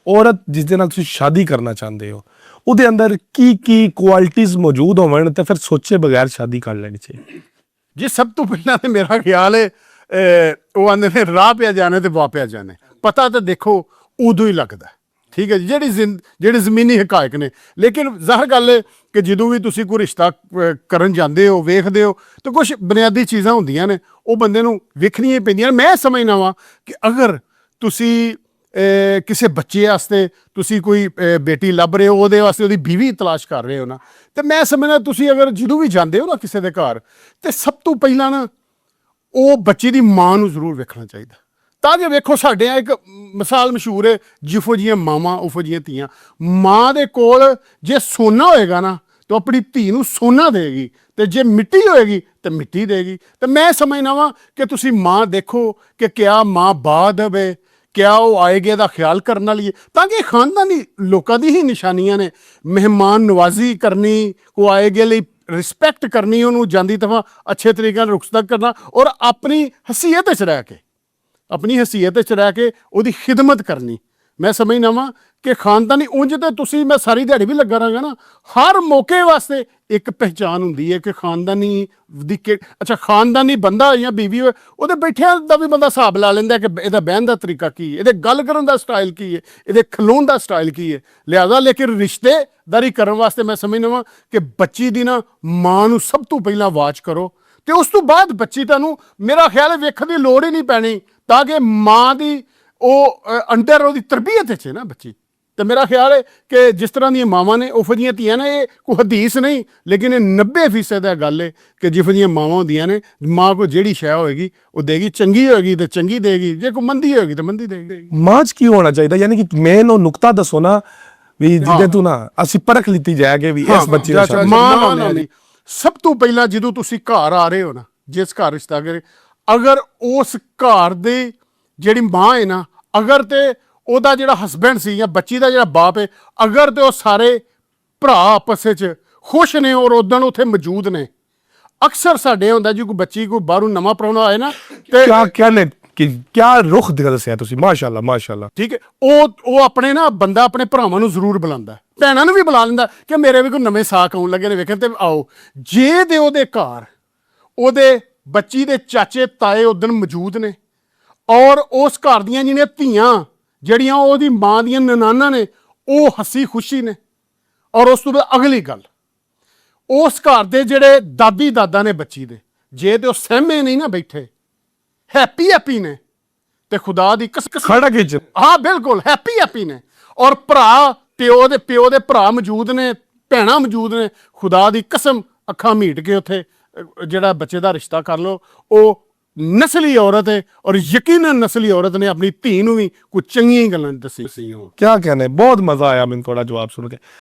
ਔਰਤ ਜਿਸ ਦੇ ਨਾਲ ਤੁਸੀਂ ਸ਼ਾਦੀ ਕਰਨਾ ਚਾਹੁੰਦੇ ਹੋ ਉਹਦੇ ਅੰਦਰ ਕੀ ਕੁਆਲਿਟੀਜ਼ ਮੌਜੂਦ ਹੋਵਣ ਤੇ ਫਿਰ ਸੋਚੇ ਬਗੈਰ ਸ਼ਾਦੀ ਕਰ ਲੈਣੀ ਚਾਹੀਦੀ? ਜੀ ਸਭ ਤੋਂ ਪਹਿਲਾਂ ਤੇ ਮੇਰਾ ਖਿਆਲ ਹੈ ਉਹ ਆਂਦੇ ਨੇ ਰਾਹ ਪਿਆ ਜਾਣੇ ਤੇ ਵਾਪਿਆ ਜਾਣੇ। ਪਤਾ ਤਾਂ ਦੇਖੋ ਉਦੋਂ ਹੀ ਲੱਗਦਾ, ਠੀਕ ਹੈ ਜੀ, ਜਿਹੜੇ ਜ਼ਮੀਨੀ ਹਕਾਇਕ ਨੇ। ਲੇਕਿਨ ਜ਼ਾਹਰ ਗੱਲ ਹੈ ਕਿ ਜਦੋਂ ਵੀ ਤੁਸੀਂ ਕੋਈ ਰਿਸ਼ਤਾ ਕਰਨ ਜਾਂਦੇ ਹੋ, ਵੇਖਦੇ ਹੋ, ਤਾਂ ਕੁਛ ਬੁਨਿਆਦੀ ਚੀਜ਼ਾਂ ਹੁੰਦੀਆਂ ਨੇ ਉਹ ਬੰਦੇ ਨੂੰ ਵੇਖਣੀਆਂ ਪੈਂਦੀਆਂ ਨੇ। ਮੈਂ ਸਮਝਦਾ ਵਾਂ ਕਿ ਅਗਰ ਤੁਸੀਂ ਕਿਸੇ ਬੱਚੇ ਵਾਸਤੇ ਤੁਸੀਂ ਕੋਈ ਬੇਟੀ ਲੱਭ ਰਹੇ ਹੋ, ਉਹਦੇ ਵਾਸਤੇ ਉਹਦੀ ਬੀਵੀ ਤਲਾਸ਼ ਕਰ ਰਹੇ ਹੋ ਨਾ, ਤੇ ਮੈਂ ਸਮਝਦਾ ਤੁਸੀਂ ਅਗਰ ਜਦੋਂ ਵੀ ਜਾਂਦੇ ਹੋ ਨਾ ਕਿਸੇ ਦੇ ਘਰ, ਤੇ ਸਭ ਤੋਂ ਪਹਿਲਾਂ ਨਾ ਉਹ ਬੱਚੇ ਦੀ ਮਾਂ ਨੂੰ ਜ਼ਰੂਰ ਵੇਖਣਾ ਚਾਹੀਦਾ। ਤਾਂ ਜੇ ਵੇਖੋ ਸਾਡੇ ਇੱਕ ਮਿਸਾਲ ਮਸ਼ਹੂਰ ਹੈ, ਜਿਫੋ ਜੀਆਂ ਮਾਵਾਂ ਉਫੋ ਜੀਆਂ ਧੀਆਂ। ਮਾਂ ਦੇ ਕੋਲ ਜੇ ਸੋਨਾ ਹੋਏਗਾ ਨਾ ਤਾਂ ਆਪਣੀ ਧੀ ਨੂੰ ਸੋਨਾ ਦੇਗੀ, ਤੇ ਜੇ ਮਿੱਟੀ ਹੋਏਗੀ ਤਾਂ ਮਿੱਟੀ ਦੇਗੀ। ਤੇ ਮੈਂ ਸਮਝਦਾ ਵਾਂ ਕਿ ਤੁਸੀਂ ਮਾਂ ਦੇਖੋ ਕਿ ਕਿਆ ਮਾਂ ਬਾਦ ਹੈ, ਕਿਆ ਉਹ ਆਏਗੇ ਦਾ ਖਿਆਲ ਕਰਨ ਵਾਲੀ ਹੈ, ਤਾਂ ਕਿ ਖਾਨਦਾਨੀ ਲੋਕਾਂ ਦੀ ਹੀ ਨਿਸ਼ਾਨੀਆਂ ਨੇ। ਮਹਿਮਾਨ ਨਵਾਜ਼ੀ ਕਰਨੀ, ਕੋ ਆਏਗੇ ਲਈ ਰਿਸਪੈਕਟ ਕਰਨੀ, ਉਹਨੂੰ ਜਾਂਦੀ ਦਫਾ ਅੱਛੇ ਤਰੀਕੇ ਨਾਲ ਰੁਖਸਤ ਕਰਨਾ, ਔਰ ਆਪਣੀ ਹਸੀਅਤ 'ਚ ਰਹਿ ਕੇ ਉਹਦੀ ਖਿਦਮਤ ਕਰਨੀ। ਮੈਂ ਸਮਝਦਾ ਵਾਂ ਕਿ ਖਾਨਦਾਨੀ ਉਂਝ ਤੇ ਤੁਸੀਂ ਮੈਂ ਸਾਰੀ ਦਿਹਾੜੀ ਵੀ ਲੱਗਾ ਰਹਾਂਗਾ ਨਾ, ਹਰ ਮੌਕੇ ਵਾਸਤੇ ਇੱਕ ਪਹਿਚਾਨ ਹੁੰਦੀ ਹੈ ਕਿ ਖਾਨਦਾਨੀ ਦੀ ਅੱਛਾ ਖਾਨਦਾਨੀ ਬੰਦਾ ਜਾਂ ਬੀਵੀ ਹੋਵੇ, ਉਹਦੇ ਬੈਠਿਆਂ ਦਾ ਵੀ ਬੰਦਾ ਹਿਸਾਬ ਲਾ ਲੈਂਦਾ ਕਿ ਇਹਦਾ ਬਹਿਣ ਦਾ ਤਰੀਕਾ ਕੀ ਹੈ, ਇਹਦੇ ਗੱਲ ਕਰਨ ਦਾ ਸਟਾਈਲ ਕੀ ਹੈ, ਇਹਦੇ ਖਲੋਣ ਦਾ ਸਟਾਈਲ ਕੀ ਹੈ। ਲਿਹਾਜ਼ਾ ਲੇਕਿਨ ਰਿਸ਼ਤੇਦਾਰੀ ਕਰਨ ਵਾਸਤੇ ਮੈਂ ਸਮਝਦਾ ਵਾਂ ਕਿ ਬੱਚੀ ਦੀ ਨਾ ਮਾਂ ਨੂੰ ਸਭ ਤੋਂ ਪਹਿਲਾਂ ਵਾਚ ਕਰੋ, ਤੇ ਉਸ ਤੋਂ ਬਾਅਦ ਬੱਚੀ ਤੁਹਾਨੂੰ ਮੇਰਾ ਖਿਆਲ ਹੈ ਵੇਖਣ ਦੀ ਲੋੜ ਹੀ ਨਹੀਂ ਪੈਣੀ, ਤਾਂ ਕਿ ਮਾਂ ਦੀ ਉਹ ਅੰਡਰ ਉਹਦੀ ਤਰਬੀਅਤ 'ਚ ਹੈ ਨਾ ਬੱਚੀ। ਤੇ ਮੇਰਾ ਖਿਆਲ ਹੈ ਕਿ ਜਿਸ ਤਰ੍ਹਾਂ ਦੀਆਂ ਮਾਵਾਂ ਨੇ ਉਹੋ ਜਿਹੀਆਂ ਧੀਆਂ ਨੇ। ਇਹ ਕੋਈ ਹਦੀਸ ਨਹੀਂ, ਲੇਕਿਨ ਇਹ 90% ਇਹ ਗੱਲ ਹੈ ਕਿ ਜਿਹੋ ਜਿਹੀਆਂ ਮਾਵਾਂ ਹੁੰਦੀਆਂ ਨੇ, ਮਾਂ ਕੋਲ ਜਿਹੜੀ ਸ਼ੈ ਹੋਏਗੀ ਉਹ ਦੇਗੀ, ਚੰਗੀ ਹੋਏਗੀ ਤੇ ਚੰਗੀ ਦੇਗੀ, ਜੇ ਕੋਈ ਮੰਦੀ ਹੋਏਗੀ ਤਾਂ ਮੰਦੀ ਦੇਗੀ। ਮਾਂ 'ਚ ਕੀ ਹੋਣਾ ਚਾਹੀਦਾ? ਯਾਨੀ ਕਿ ਮੇਨ ਉਹ ਨੁਕਤਾ ਦੱਸੋ ਨਾ ਵੀ ਜਿਹਦੇ ਤੋਂ ਨਾ ਅਸੀਂ ਪਰਖ ਲਿੱਤੀ ਜਾਏਗੀ ਵੀ ਇਸ ਬੱਚੇ ਦਾ ਮਾਂ। ਸਭ ਤੋਂ ਪਹਿਲਾਂ ਜਦੋਂ ਤੁਸੀਂ ਘਰ ਆ ਰਹੇ ਹੋ ਨਾ, ਜਿਸ ਘਰ ਰਿਸ਼ਤਾ ਕਰੇ, ਅਗਰ ਉਸ ਘਰ ਦੀ ਜਿਹੜੀ ਮਾਂ ਹੈ ਨਾ, ਅਗਰ ਤੇ ਉਹਦਾ ਜਿਹੜਾ ਹਸਬੈਂਡ ਸੀ ਜਾਂ ਬੱਚੀ ਦਾ ਜਿਹੜਾ ਬਾਪ ਹੈ, ਅਗਰ ਤੇ ਉਹ ਸਾਰੇ ਭਰਾ ਆਪਸ ਵਿੱਚ ਖੁਸ਼ ਨੇ ਔਰ ਉਦਣ ਉੱਥੇ ਮੌਜੂਦ ਨੇ। ਅਕਸਰ ਸਾਡੇ ਹੁੰਦਾ ਜੀ ਕੋਈ ਬੱਚੀ ਕੋਈ ਬਾਹਰੋਂ ਨਵਾਂ ਪ੍ਰਾਹੁਣਾ ਆਏ ਨਾ, ਤੇ ਕਿਆ ਰੁਖ ਦੱਸਿਆ ਤੁਸੀਂ, ਮਾਸ਼ਾਅੱਲਾ ਮਾਸ਼ਾਅੱਲਾ, ਠੀਕ ਹੈ। ਉਹ ਆਪਣੇ ਨਾ ਬੰਦਾ ਆਪਣੇ ਭਰਾਵਾਂ ਨੂੰ ਜ਼ਰੂਰ ਬੁਲਾਉਂਦਾ, ਭੈਣਾਂ ਨੂੰ ਵੀ ਬੁਲਾ ਲੈਂਦਾ ਕਿ ਮੇਰੇ ਵੀ ਕੋਈ ਨਵੇਂ ਸਾਕ ਆਉਣ ਲੱਗੇ ਨੇ ਵੇਖਣ ਤੇ ਆਓ। ਜੇ ਤੇ ਉਹਦੇ ਘਰ ਉਹਦੇ ਬੱਚੀ ਦੇ ਚਾਚੇ ਤਾਏ ਉਦਣ ਮੌਜੂਦ ਨੇ, ਔਰ ਉਸ ਘਰ ਦੀਆਂ ਜਿਹੜੀਆਂ ਧੀਆਂ ਜਿਹੜੀਆਂ ਉਹਦੀ ਮਾਂ ਦੀਆਂ ਨਨਾਨਾਂ ਨੇ ਉਹ ਹੱਸੀ ਖੁਸ਼ੀ ਨੇ, ਔਰ ਉਸ ਤੋਂ ਬਾਅਦ ਅਗਲੀ ਗੱਲ, ਉਸ ਘਰ ਦੇ ਜਿਹੜੇ ਦਾਦੀ ਦਾਦਾ ਨੇ ਬੱਚੀ ਦੇ, ਜੇ ਤੇ ਉਹ ਸਹਿਮੇ ਨਹੀਂ ਨਾ ਬੈਠੇ, ਹੈਪੀ ਨੇ, ਤੇ ਖੁਦਾ ਦੀ ਖੜਾ ਖਿੱਚ, ਹਾਂ ਬਿਲਕੁਲ ਹੈਪੀ ਨੇ, ਔਰ ਭਰਾ ਪਿਓ ਦੇ ਭਰਾ ਮੌਜੂਦ ਨੇ, ਭੈਣਾਂ ਮੌਜੂਦ ਨੇ, ਖੁਦਾ ਦੀ ਕਸਮ ਅੱਖਾਂ ਮੀਟ ਕੇ ਉੱਥੇ ਜਿਹੜਾ ਬੱਚੇ ਦਾ ਰਿਸ਼ਤਾ ਕਰ ਲਓ। ਉਹ ਨਸਲੀ ਔਰਤ ਹੈ, ਔਰ ਯਕੀਨਨ ਨਸਲੀ ਔਰਤ ਨੇ ਆਪਣੀ ਧੀ ਨੂੰ ਵੀ ਕੁਝ ਚੰਗੀਆਂ ਗੱਲਾਂ ਦੱਸੀ। ਕਿਆ कहने, बहुत मजा आया मैंने थोड़ा जवाब सुन के।